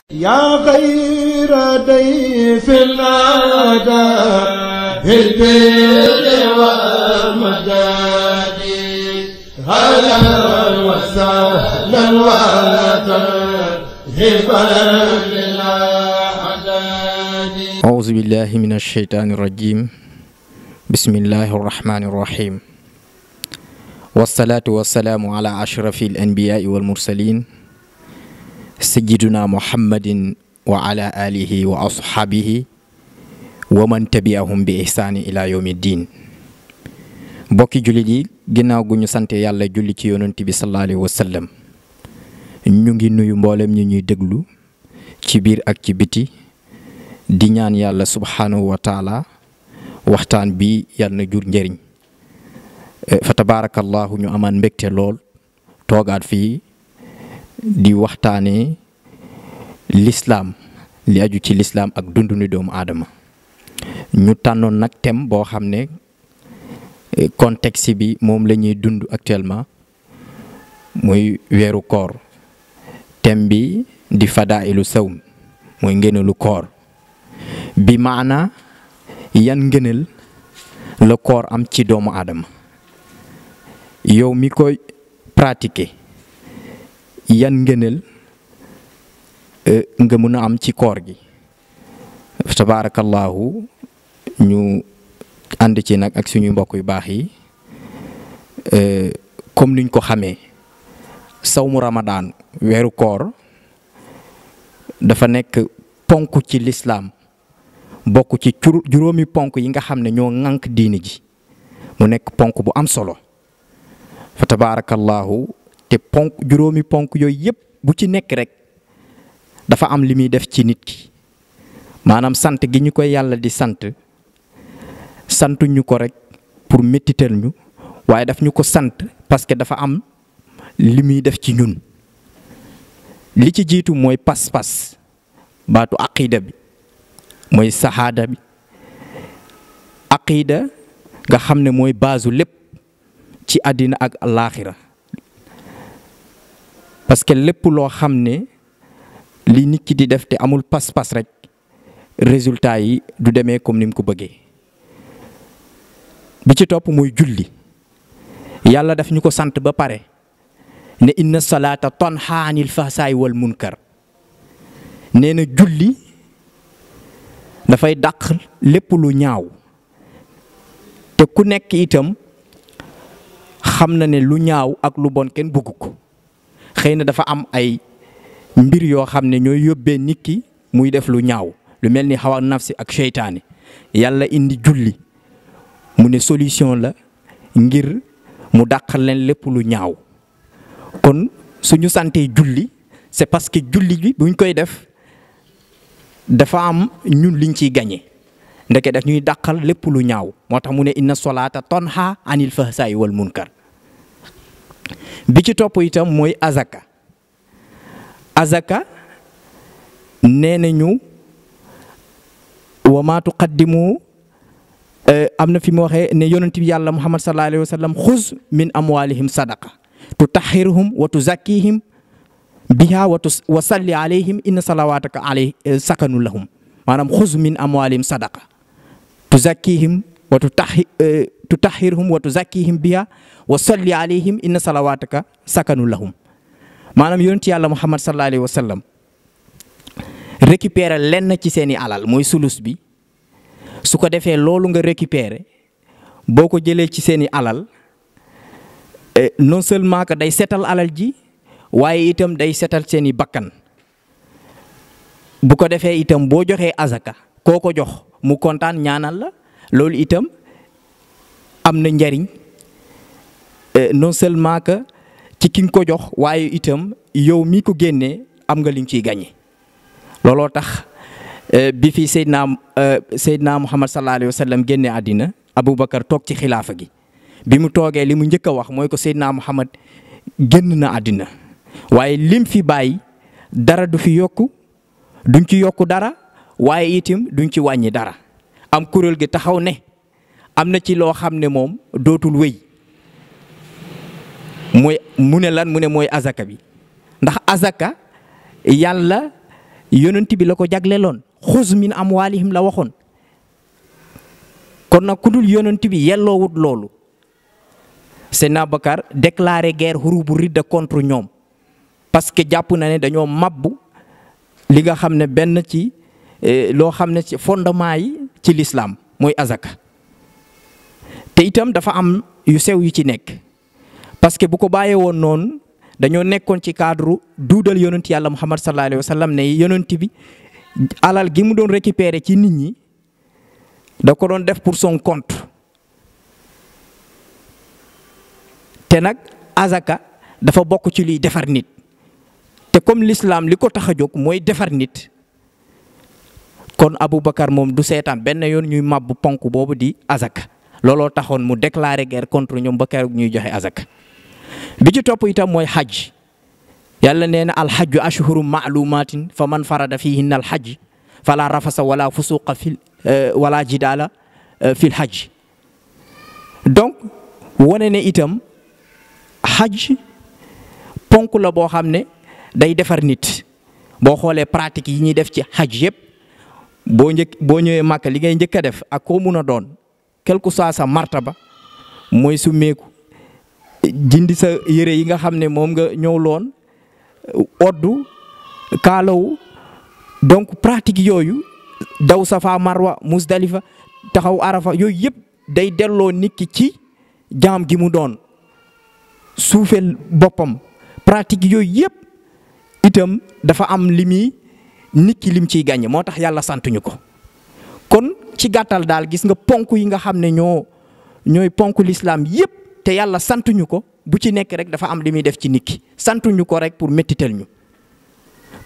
yaa xayra dayfin ataa bil birri wal madaadi ahlan wa sahlan wa tarhiban lil a'daadi. A'uuzu billaahi mina shaytaani rajiim. Bismillaahi rahmaani rahiim. Wassalaatu wassalaamu alaa ashrafil anbiyaa'i wal mursaliin. sayyiduna muhammadin wa ala alihi wa ashabihi wa man tabi'ahum bi ihsaani ila yawmi diin. mbokki jullit yi ginnaaw gu ñu sante yàlla julli ci yonent bi sallallahu alayhi wa sallam, ñu ngi nuyu mboolem ñu ñuy déglu ci biir ak ci biti di ñaan yàlla subhaanahu wa taala waxtaan bi yàlla na jur njëriñ. fa tabaarakallahu ñu amaan mbégte lool toogaat fii di waxtaanee lislaam, li aju ci lislaam ak dundunu doomu aadama. ñu tànnoon nag thème boo xam ne contexte bi moom la ñuy dund actuellement muy weeru koor. thème bi di fadailu sawm, mooy ngëneelu koor. bi maana yan ngëneel la koor am ci doomu aadama, yow mi koy pratiquer yan ngëneel nga mën a am ci koor gi. tabaarakallaahu ñu ànd ci nag ak suñu mbokk yu baax yi. comme niñ ko xamee, sawmu ramadaan, weeru koor dafa nekk ponk ci lislaam, bokk ci juróomi ponk yi nga xam ne ñoo ŋànk diini ji. mu nekk ponk bu am solo fa tabaarakallaahu. te juróomi ponk yooyu yëpp bu ci nekk rek dafa am li muy def ci nit ki. maanaam sant gi ñu koy yàlla di santuñu ko rek pour méttital ñu, waaye daf ñu ko sant parce que dafa am li muy def ci ñun. li ci jiitu mooy pas-pas, baatu aqida bi mooy sahaada bi. aqida nga xam ne mooy baasu lépp ci àddina ak alaaxira. parce que lépp loo xam ne li nit ki di def te amul pas-pas rek résultat yi du demee comme ni mu ko bëggee. bi ci topp mooy julli. yàlla daf ñu ko sant ba pare ne inna salaata tanha anil fahsaay wal munkar. nee na julli dafay dàq lépp lu ñaaw. te ku nekk itam xam na ne lu ñaaw ak lu bon kenn bëggu ko. xëy na dafa am ay mbir yoo xam ne ñooy yóbbee nit ki muy def lu ñaaw, lu mel ni hawa nafsi ak seytaane. yàlla indi julli mu ne solution la ngir mu dàqal leen lépp lu ñaaw. kon suñu santee julli c'est parce que julli bi buñ koy def dafa am ñun liñ ciy gañe. ndeke daf ñuy dàqal lépp lu ñaaw. moo tax mu ne inna solata tanha anil fahsaay wal munkar. bi ci topp itam mooy azaka. azaka nee nañu wa maa tuqaddimu, am na fi mu waxee ne yonent bi yàlla muhammad sallallahu alayhi wa sallam xuz min amwalihim sadaqa tutahhiruhum wa tuzakkihim biha wa salli alayhim inna salawataka alayhi sakanu lahum. maanaam xuz min amwalihim sadaqa tuzakkihim wa tutahhiruhum wa tuzakkihim biha wa salli alayhim inna salawataka sakanu lahum. maanaam yonent yàlla muhammad sallallahu alayhi wa sallam récupérer lenn ci seeni alal mooy sulus bi. su ko defee loolu nga récupérer boo ko jëlee ci seeni alal, non seulement que day setal alal ji, waaye itam day setal seeni bakkan. bu ko defee itam boo joxee azaka koo ko jox mu kontaan ñaanal la, loolu itam am na njariñ. non seulement que ci ki nga ko jox, waaye itam yow mi ko génnee am nga li nga ciy gagné. looloo tax bi fi Seydina Muhammad sallallahu alayhi wa sallam génne àddina, Aboubacar toog ci xilaafa gi. bi mu toogee li mu njëkk a wax mooy ko Seydina Muhammad génn na àddina, waaye lim fi bàyyi dara du fi yokku, duñ ci yokku dara, waaye itam duñ ci wàññi dara. am kuréel gi taxaw ne am na ci loo xam ne moom dootul wéy. mu ne lan mu ne mooy azaka bi. ndax azaka yàlla yonent bi la ko jagleeloon xuz min amwaalihim la waxoon. kon nag ku dul yonent bi yelloowut loolu. Seydina Bakar déclaré guerre hurubu ridda contre ñoom parce que jàpp na ne dañoo mabbu li nga xam ne benn ci loo xam ne ci fondement yi ci l'islam mooy azaka. te itam dafa am yu sew yu ci nekk parce que bu ko bàyyee woon noonu dañoo nekkoon ci cadre duudal yonent yàlla Muhammad sallallahu alayhi wa sallam ne yonent bi alal gi mu doon récupérer ci nit ñi da ko doon def pour son compte. te nag azaka dafa bokk ci liy defar nit te comme l'islam li ko tax a jóg mooy defar nit kon Aboubacar moom du seetaan benn yoon ñuy màbb ponk boobu di azaka looloo taxoon mu déclaré guerre contre ñoom ba keroog ñuy joxe azaka. bi ci topp itam mooy xaj yàlla nee na alxajju ashhuru maalumatin fa man farada fihinna alxajj fala rafasa wala fusuqa wala jidaala fil xajj. donc wane ne itam xaj ponk la boo xam ne day defar nit boo xoolee pratique yi ñuy def ci xaj yëpp boo ñëwee Màkka li ngay njëkk a def ak koo mun a doon quelque soit sa martaba mooy su meeku jindi sa yére yi nga xam ne moom nga ñëw loon oddu kaalawu donc pratique yooyu daw Safa Marwa Musdalifa taxaw Arafa yooyu yëpp day delloo nit ki ci jaam gi mu doon suufeel boppam pratique yooyu yëpp itam dafa am limi nit ki lim ciy gàññe moo tax yàlla santuñu ko. kon ci gàttal daal gis nga ponk yi nga xam ne ñooy ponk l'islam yëpp te yàlla santuñu ko bu ci nekk rek dafa am li muy def ci nit ki santuñu ko rek pour méttital ñu.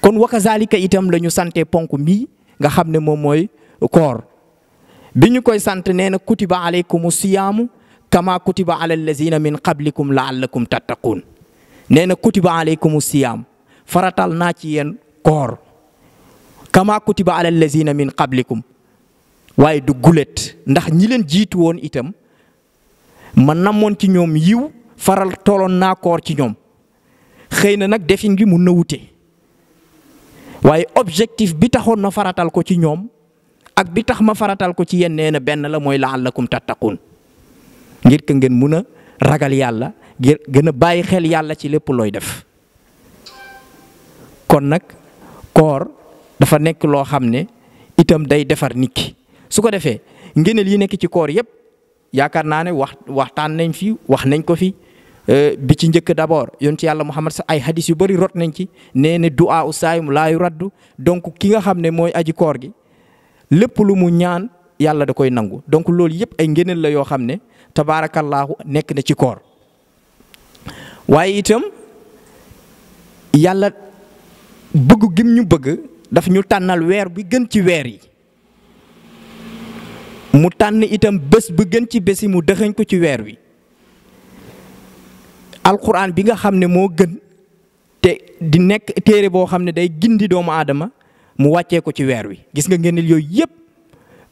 kon wakazalika itam la ñu sante ponk mbii nga xam ne moom mooy koor bi ñu koy sant nee na kutiba alaykumu siyaamu kama kutiba ala allazina min qablikum laallakum tattaqun. nee na kutiba alaykumu siyaam faratal naa ci yéen koor kama kutiba ala allazina min qablikum waaye du gulet ndax ñi leen jiitu woon itam ma namoon ci ñoom yiw faral toloon naa koor ci ñoom xëy na nag defin gi mun na wute waaye objectif bi taxoon na faratal ko ci ñoom ak bi tax ma faratal ko ci yéen nee na benn la mooy laallakum tattaqun ngir que ngeen mun a ragal yàlla ngir gën a bàyyi xel yàlla ci lépp looy def. kon nag koor dafa nekk loo xam ne itam day defar nit ki su ko defee ngëneel yi nekk ci koor yëpp yaakaar naa ne waxtaan nañ fi wax nañ ko fi bi ci njëkk d'abord yonent yàlla Muhammad sa ay hadis yu bëri rot nañ ci nee ne du'a u saayim laa yu raddu donc ki nga xam ne mooy aji koor gi lépp lu mu ñaan yàlla da koy nangu donc loolu yëpp ay ngëneel la yoo xam ne tabaarakallaahu nekk na ci koor waaye itam yàlla bëgg gim ñu bëgg daf ñu tànnal weer bi gën ci weer yi mu tànn itam bés bu gën ci bés yi mu dëxëñ ko ci weer wi alquran bi nga xam ne moo gën te di nekk téere boo xam ne day gindi doomu aadama mu wàccee ko ci weer wi gis nga ngeen yooyu yëpp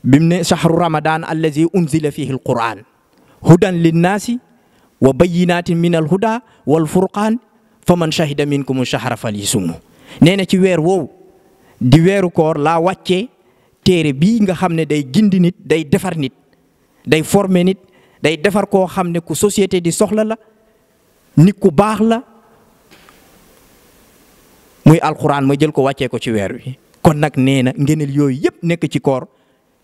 bim ne shahru ramadan allazi unzila fihi alquran hudan linnaasi wa bayyinatin min alhuda wal furqaan faman shahida minkum shahra falyasumhu nee na ci weer woowu di weeru koor laa wàccee téere bii nga xam ne day gindi nit day defar nit day former nit day defar koo xam ne ku société di soxla la nit ku baax la muy alquran ma jël ko wàccee ko ci weer wi kon nag nee na ngëneel yooyu yëpp nekk ci koor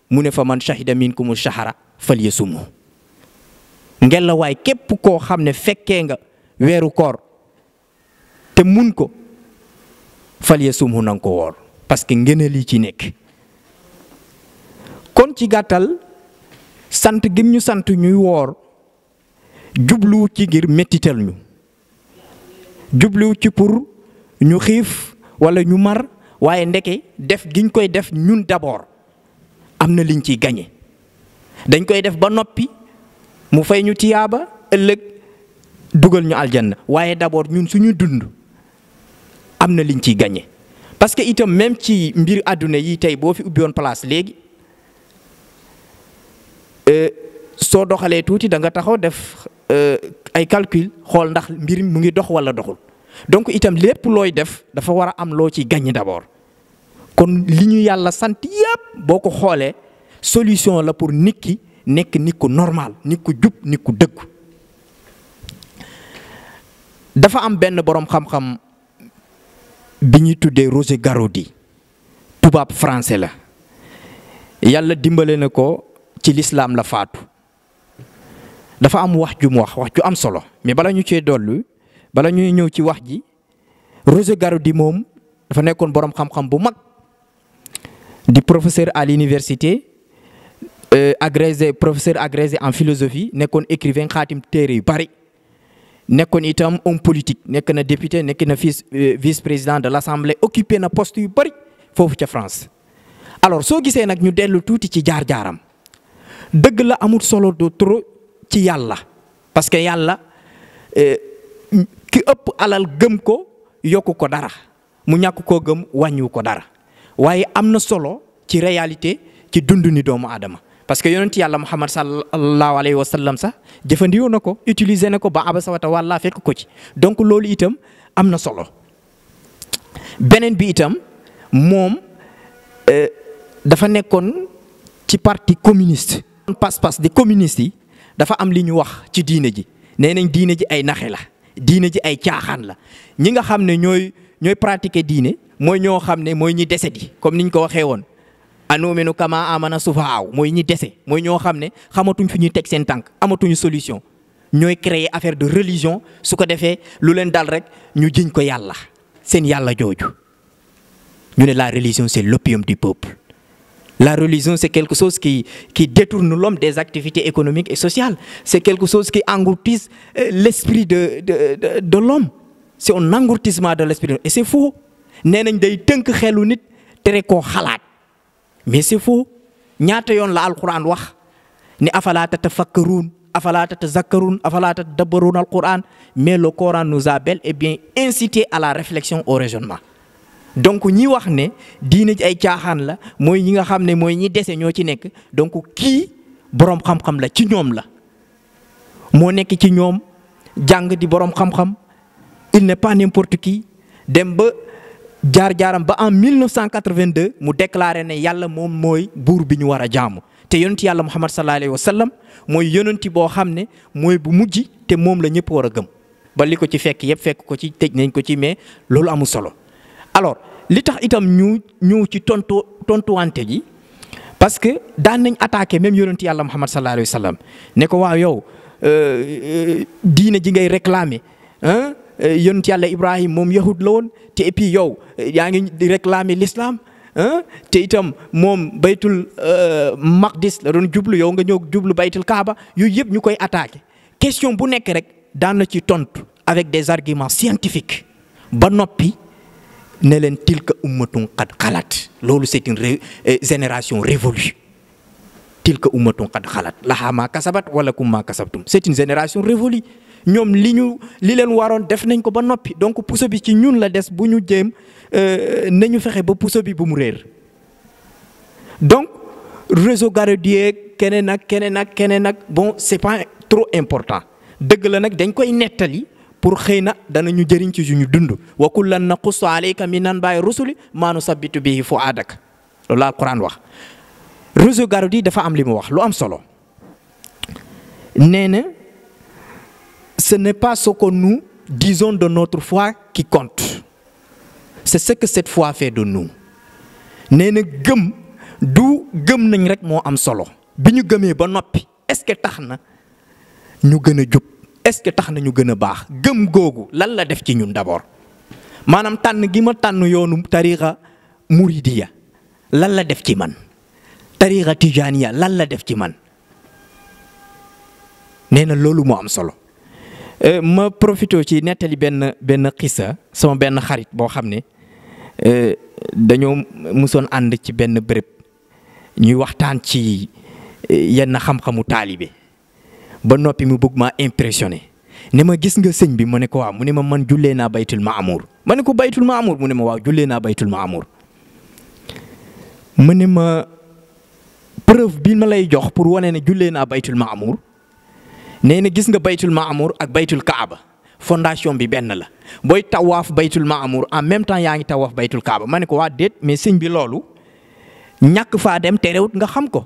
mu ne fa man shahida minkumu shahra falyasumhu ngel la waay képp koo xam ne fekkee nga weeru koor te mun ko falyasumhu na nga ko woor parce que ngëneel yi ci nekk. kon ci gàttal sant gim ñu sant ñuy woor jublu ci ngir mettital ñu jublu ci pour ñu xiif wala ñu mar waaye ndeke def giñ koy def ñun d'abord am na liñ ciy gañe dañ koy def ba noppi mu fay ñu tiyaaba ëllëg dugal ñu aljanna waaye d'abord ñun suñu dund am na liñ ciy gañe parce que itam même ci mbir àdduna yi tey boo fi ubbi woon place léegi soo doxalee tuuti da nga taxaw def ay calcul xool ndax mbir mu ngi dox wala doxul donc itam lépp looy def dafa war a am loo ci gañe d'abord kon li ñu yàlla sant yépp boo ko xoolee solution la pour nit ki nekk nit ku normal nit ku jub nit ku dëggu. dafa am benn boroom xam-xam bi ñuy tuddee Roger Garaudy tubaab français la yàlla dimbale na ko ci lislaam la faatu. dafa am wax ju mu wax ju am solo mais bala ñu cee dollu bala ñuy ñëw ci wax ji Roger Garaudy moom dafa nekkoon boroom xam-xam bu mag di professeur à l'université agrégé professeur agrégé en philosophie nekkoon écrivain xaatim téere yu bari nekkoon itam homme politique nekk na député nekk na vice-président de l'Assemblée occupé na poste yu bari foofu ca France. alors soo gisee nag ñu dellu tuuti ci jaar-jaaram dëgg la amul solo de trop ci yàlla parce que yàlla ki ëpp alal gëm ko yokku ko dara mu ñàkk koo gëm wàññiwu ko dara waaye am na solo ci réalité ci dundu ni doomu aadama parce que yonent yàlla Muhammad sallallahu alayhi wa sallam sax jëfandikoo na ko utiliser na ko ba abasa wa tawalla fekk ko ci donc loolu itam am na solo. beneen bi itam moom dafa nekkoon ci parti communiste. pas-pas di communiste yi dafa am li ñu wax ci diine ji nee nañ diine ji ay naxe la diine ji ay caaxaan la ñi nga xam ne ñooy pratiquer diine mooy ñoo xam ne mooy ñi dese di comme niñ ko waxee woon anu'minu kama amana sufahaaw mooy ñi dese mooy ñoo xam ne xamatuñ fi ñuy teg seen tànk amatuñu solution ñooy créer affaire de religion su ko defee lu leen dal rek ñu jiñ ko yàlla seen yàlla jooju ñu ne la religion c'est l'opium du peuple. La religion, c'est quelque chose qui détourne l'homme des activités économiques et sociales. C'est quelque chose qui engloutisse l'esprit de l'homme. C'est un engourdissement de l'esprit. Et c'est faux. Nee nañ day tënk xelu nit tere koo xalaat. Mais c'est faux. ñaata yoon la alquran wax ni afala tatafakkarun afala tatazakkarun afala tatadabbarun alquran. Mais le Coran nous a bel et bien incité à la réflexion, au raisonnement. donc ñi wax ne diine ji ay caaxaan la mooy ñi nga xam ne mooy ñi dese ñoo ci nekk donc kii boroom xam-xam la ci ñoom la moo nekk ci ñoom jàng di boroom xam-xam il n'est pas n'importe qui dem ba jaar-jaaram ba en 1982 mu déclaré ne yàlla moom mooy buur bi ñu war a jaamu te yonent yàlla Muhammad sallallahu alayhi wa sallam mooy yonenti boo xam ne mooy bu mujj te moom la ñëpp war a gëm ba li ko ci fekk yëpp fekk ko ci tëj nañ ko ci mais loolu amul solo. alors li tax itam ñu ñëw ci tontuwante ji parce que daan nañ attaqué même yonent yàlla Muhammad sallallahu alayhi wa sallam ne ko waaw yow diine ji ngay réclamer yonent yàlla Ibrahim moom yahud la woon te et puis yow yaa ngi di réclamer l'islam te itam moom baytul maqdis la doon jublu yow nga ñëw jublu baytul kaaba yooyu yëpp ñu koy attaqué question bu nekk rek daan na ci tontu avec des arguments scientifiques ba noppi. ne leen tilka ummatun qad xalat loolu c'est une génération révolue tilka ummatun qad xalat lahaa maa kasabat wala kum maa kasabtum c'est une génération révolue ñoom li leen waroon def nañ ko ba noppi donc puso bi ci ñun la des bu ñu jéem nañu fexe ba puso bi bu mu réer donc réseau Garaudy keneen ak bon c'est pas trop important dëgg la nag dañ koy nettali pour xëy na danañu jëriñ ci suñu dund wa kullan naqussu alayka min anba'i rusuli maa nusabbitu bihi fu'aadak loolu la Alquran wax. réseau Garaudy dafa am li mu wax lu am solo nee na ce n'est pas ce que nous disons de notre foi qui compte c'est ce que cette foi fait de nous nee na gëm nañ rek moo am solo bi ñu gëmee ba noppi est-ce que tax na ñu gën a jub. est-ce que tax nañu gën a baax gëm googu lan la def ci ñun d'abord maanaam tànn gi ma tànn yoonu tariqa muridiya lan la def ci man tariqa tijaniya lan la def ci man nee na loolu moo am solo ma profité ci nettali benn xisa sama benn xarit boo xam ne dañoo musoon ànd ci benn béréb ñuy waxtaan ci yenn xam-xamu taalibe ba noppi mu bëgg maa impressionné ne ma gis nga sëñ bi ma ne ko waaw mu ne ma man jullee naa baytul maamour ma ne ko baytul maamour mu ne ma waaw jullee naa baytul maamour mu ne ma preuve bi ma lay jox pour wane ne jullee naa baytul maamour nee na gis nga baytul maamour ak baytul kaaba fondation bi benn la booy tawaaf baytul maamur en même temps yaa ngi tawaaf baytul kaaba. ma ne ko waa déet mais sëñ bi loolu ñàkk faa dem terewut nga xam ko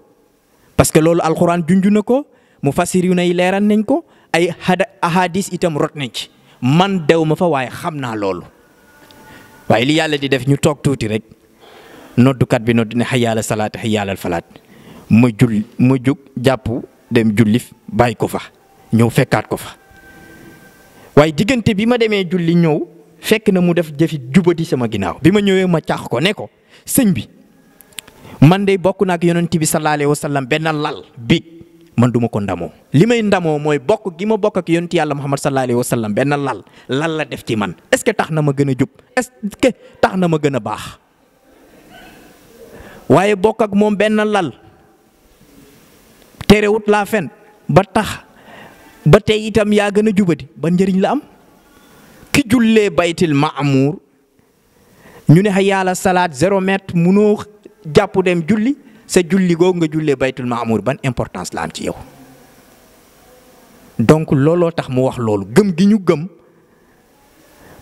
parce que loolu alxuraan junj na ko mufassiruna yi leeral nañ ko ay ahadis itam rot nañ ci. man dew ma fa waaye xam naa loolu waaye li yàlla di def ñu toog tuuti rek noddukat bi noddu ne hayya ala salaat hayya ala falaat ma jug jàpp dem julli bàyyi ko fa ñëw fekkaat ko fa waaye diggante bi ma demee julli ñëw fekk na mu def jëfi jubati sama ginnaaw bi ma ñëwee ma caax ko ne ko sëñ bi man de bokk na ak yonent bi sallallahu alayhi wa sallam benn lal biig man duma ko ndamoo li may ndamoo mooy bokk gi ma bokk ak yonent yàlla Muhammad sallallahu alayhi wa sallam benn lal la def ci man est-ce que tax na ma gën a jub est-ce que tax na ma gën a baax waaye bokk ak moom benn lal terewut laa fen ba tax ba tey itam yaa gën a jubadi ba njëriñ la am ki jullee baytil maamuur ñu ne hayya ala salaat 0 mètre munoo jàpp dem julli sa julli googu nga jullee baytul maamuur ban importance la am ci yow. donc looloo tax mu wax loolu gëm gi ñu gëm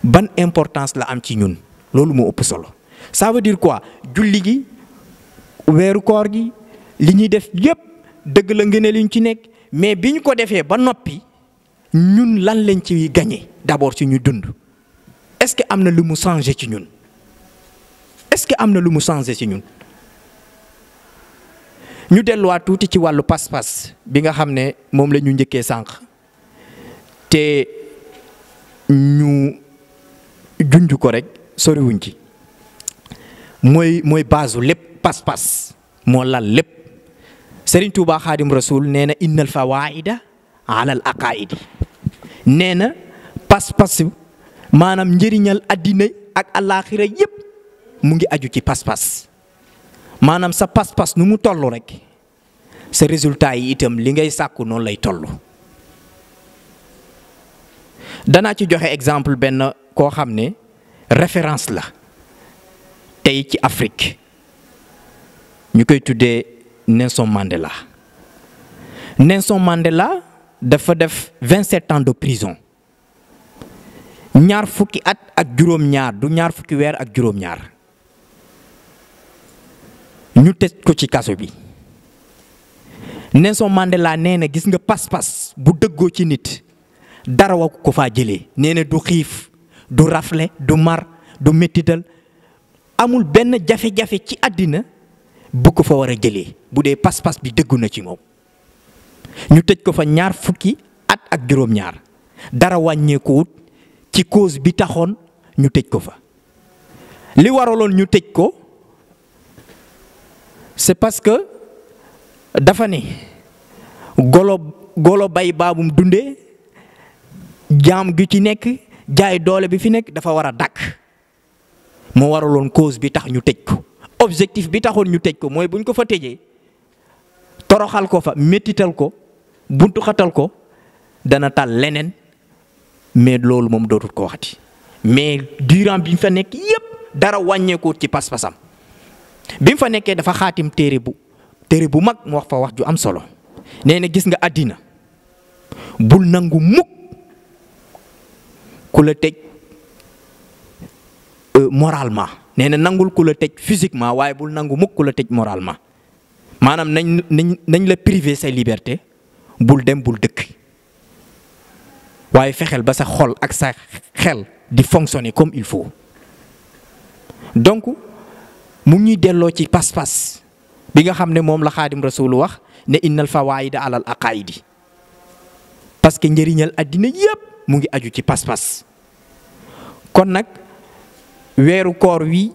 ban importance la am ci ñun loolu moo ëpp solo. ça veut dire quoi julli gi weeru koor gi li ñuy def yépp dëgg la ngeen liñ ci nekk mais bi ñu ko defee ba noppi ñun lan lañ ci gagné d'abord ci ñu dund est-ce que am na lu mu changé ci ñun est-ce que am na lu mu changé ci ñun. ñu delluwaat tuuti ci wàllu pas-pas bi nga xam ne moom la ñu njëkkee sànq te ñu junj ko rek soriwuñ ci mooy baasu lépp pas-pas moo lal lépp. Serigne Touba Xaadim Rasul nee na innal fawaida ala al aqaidi nee na pas-pas maanaam njëriñal addina ak alaaxira yépp mu ngi aju ci pas-pas. maanaam sa pas-pas nu mu toll rek sa résultat yi itam li ngay sàkku noonu lay toll. danaa ci joxe exemple benn koo xam ne référence la tey ci Afrique ñu koy tuddee Nelson Mandela. Nelson Mandela dafa def 27 ans de prison ñaar fukki at ak juróom-ñaar du ñaar fukki weer ak juróom-ñaar. ñu tëj ko ci kaso bi Nelson Mandela nee na gis nga pas-pas bu dëggoo ci nit dara wa ko faa jëlee nee na du xiif du rafle du mar du mettital amul benn jafe-jafe ci àddina bu ko fa war a jëlee bu dee pas-pas bi dëggu na ci moom. ñu tëj ko fa ñaar fukki at ak juróom-ñaar dara wàññeekuwut ci cause bi taxoon ñu tëj ko fa li waraloon ñu tëj ko. c'est parce que dafa ne golo bay baabum dundee jaam gi ci nekk jaay doole bi fi nekk dafa war a dakk moo waraloon cause bi tax ñu tëj ko objectif bi taxoon ñu tëj ko mooy buñ ko fa tëjee toroxal ko fa mettital ko buntu xatal ko dana tal leneen mais loolu moom dootul ko waxati mais durant bi ñu fa nekk yépp dara wàññeekoo ci pas-pasam. bi mu fa nekkee dafa xaatim téere bu mag mu wax fa wax ju am solo nee na gis nga àddina bul nangu mukk ku la tëj moralement nee na nangul ku la tëj physiquement waaye bul nangu mukk ku la tëj moralement maanaam nañ la priver sa liberté bul dem bul dëkk waaye fexeel ba sa xol ak sa xel di fonctionner comme il faut donc. mu ñuy delloo ci pas-pas bi nga xam ne moom la Xaadim Rasul wax ne innal fawaida alal aqaidi parce que njëriñal àddina yépp mu ngi aju ci pas-pas. kon nag weeru koor wi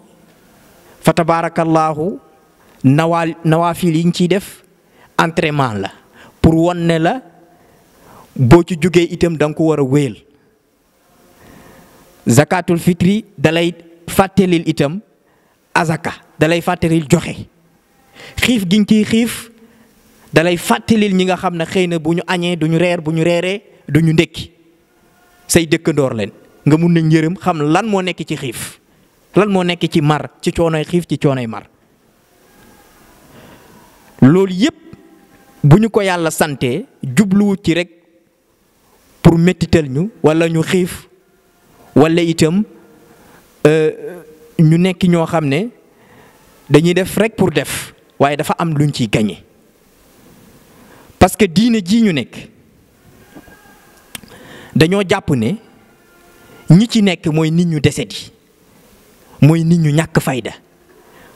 fa tabaarakallaahu nawaafil yi ñu ciy def entraînement la pour won ne la boo ci jógee itam da nga ko war a wéyal. zakatul fitri dalay fàttelil itam azaka dalay fàttalil joxe xiif gi nga ciy xiif dalay fàttalil ñi nga xam ne xëy na bu ñu añee du ñu reer bu ñu reeree du ñu ndékki say dëkkandoor leen nga mun na njërëm xam lan moo nekk ci xiif lan moo nekk ci mar ci coonoy xiif ci coonoy mar. loolu yépp bu ñu ko yàlla santee jubluwut ci rek pour mettital ñu wala ñu xiif wala itam ñu nekk ñoo xam ne dañuy def rek pour def waaye dafa am luñ ciy gañe parce que diine ji ñu nekk dañoo jàpp ne ñi ci nekk mooy nit ñu deseti mooy nit ñu ñàkk fayda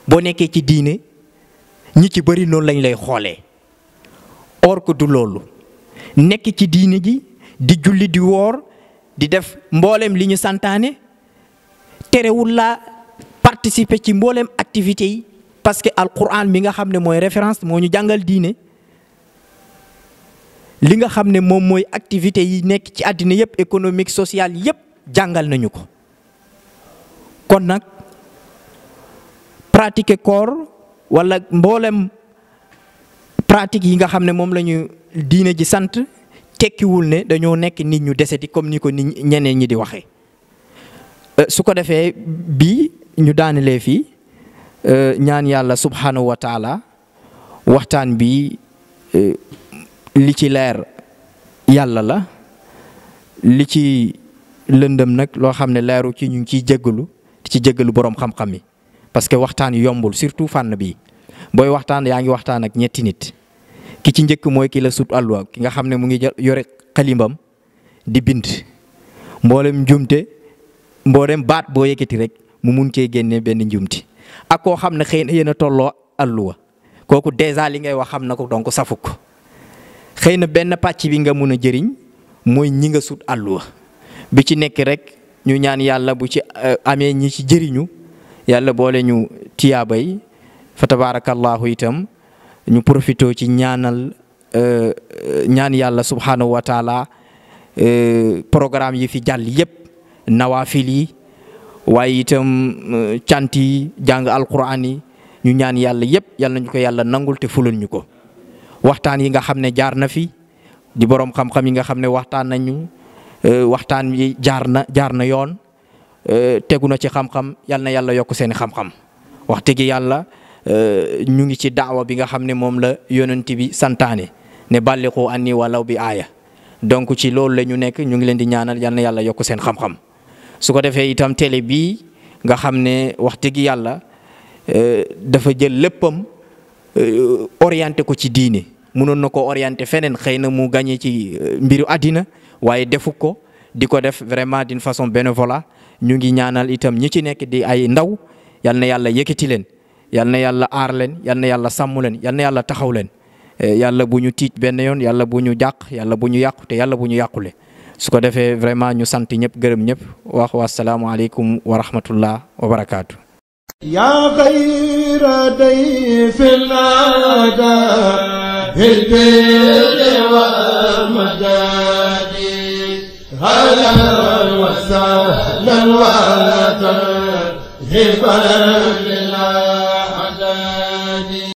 boo nekkee ci diine ñi ci bëri noonu lañ lay xoolee or que du loolu nekk ci diine ji di julli di woor di def mboolem li ñu santaane terewul la participer ci mboolem activités yi parce que alquran mi nga xam ne mooy référence moo ñu jàngal diine li nga xam ne moom mooy activités yi nekk ci àddina yëpp économique sociale yëpp jàngal nañu ko kon nag pratiquer koor wala mboolem pratique yi nga xam ne moom la ñu diine ji sant tekkiwul ne dañoo nekk nit ñu deseti comme ni ko nit ñeneen ñi di waxee su ko defee bii ñu daanelee fii ñaan yàlla subhanahu wa taala waxtaan bi li ci leer yàlla la li ci lëndëm nag loo xam ne leeru ci ñu ngi ciy jéggalu boroom xam-xam yi parce que waxtaan yombul surtout fànn bi booy waxtaan yaa ngi waxtaan ak ñetti nit ki ci njëkk mooy ki la sut àlluwa ki nga xam ne mu ngi yore xalimbam di bind mboolem njumte mboolem baat boo yëkkati rek mu mun cee génne benn njumti ak koo xam ne xëy na yéen a tolloo àlluwa kooku dèjà li ngay wax xam na ko donc safuk xëy na benn pàcc bi nga mun a jëriñ mooy ñi nga sut àlluwa bi ci nekk rek ñu ñaan yàlla bu ci amee ñi ci jëriñu yàlla boole ñu tiyaabay fa tabarakallahu itam ñu profité ci ñaan yàlla subhanahu wa taala programme yi fi jàll yëpp nawaafil yi waaye itam cant yi jàng alquran yi ñu ñaan yàlla yëpp yàlla nañu ko yàlla nangul te fulal ñu ko waxtaan yi nga xam ne jaar na fi di borom xam-xam yi nga xam ne waxtaan nañu waxtaan yi jaar na yoon tegu na ci xam-xam yal na yàlla yokk seen xam-xam wax dëgg yàlla ñu ngi ci daawa bi nga xam ne moom la yonent bi santaane ne balliqu anni walaw bi aaya donc ci loolu la ñu nekk ñu ngi leen di ñaanal yal na yàlla yokk seen xam-xam su ko defee itam télé bii nga xam ne wax dëgg yàlla dafa jël léppam orienté ko ci diine mënoon na ko orienté feneen xëy na mu gagné ci mbiru àddina waaye defu ko di ko def vraiment d'une façon bénévolat ñu ngi ñaanal itam ñi ci nekk di ay ndaw yal na yàlla yëkkati leen yal na yàlla aar leen yal na yàlla sàmm leen yal na yàlla taxaw leen yàlla bu ñu tiit benn yoon yàlla bu ñu jàq yàlla bu ñu yàqu te yàlla bu ñu yàqule su ko defee vraiment ñu sant ñëpp gërëm ñëpp wax wa salaamu aleykum wa rahmatullah wa barakaatu. yaa xayra dayfin ataa bil birri wal madadi ahlan wa sahlan wa tarhiban